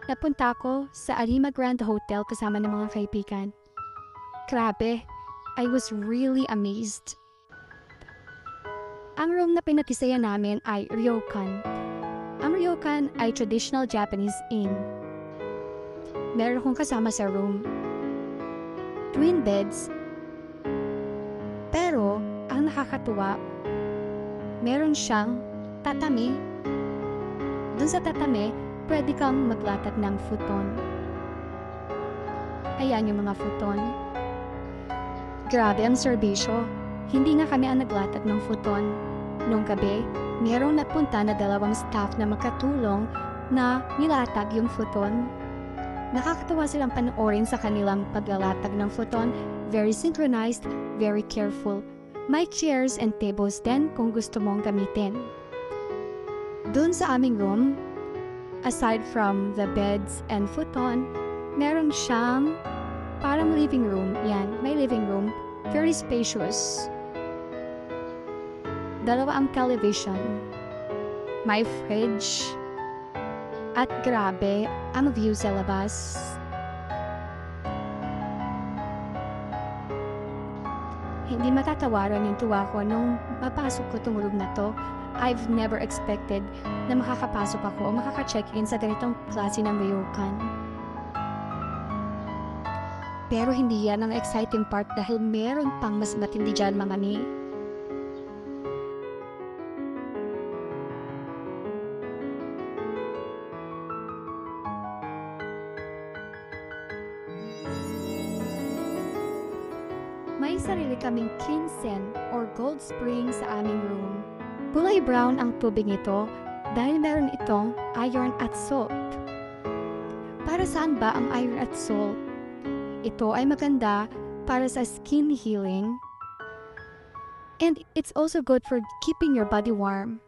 Napunta ako sa Arima Grand Hotel kasama ng mga kaibigan. Grabe, I was really amazed. Ang room na pinatisayan namin ay ryokan. Ang ryokan ay traditional Japanese inn. Meron akong kasama sa room. Twin beds. Pero, ang nakakatuwa, meron siyang tatami. Dun sa tatami, pwede kang maglatag ng futon. Ayan yung mga futon. Grabe ang serbisyo. Hindi nga kami ang naglatag ng futon. Nung gabi, mayroong napunta na 2 staff na makatulong na nilatag yung futon. Nakakatawa silang panoorin sa kanilang paglalatag ng futon. Very synchronized, very careful. May chairs and tables din kung gusto mong gamitin. Dun sa aming room, aside from the beds and futon, meron siyang parang living room. Yan, may living room. Very spacious. 2 ang television. May fridge. At grabe, ang view sa labas. Hindi matatawaran yung tuwa ko nung mapasok ko tong room na to. I've never expected na makakapasok ako o makaka-check-in sa ganitong klase ng ryokan. Pero hindi yan ang exciting part dahil meron pang mas matindi dyan, mga ni. May sarili kaming kinsen or gold spring sa aming room. Kulay brown ang tubig nito dahil meron itong iron at salt. Para saan ba ang iron at salt? Ito ay maganda para sa skin healing and it's also good for keeping your body warm.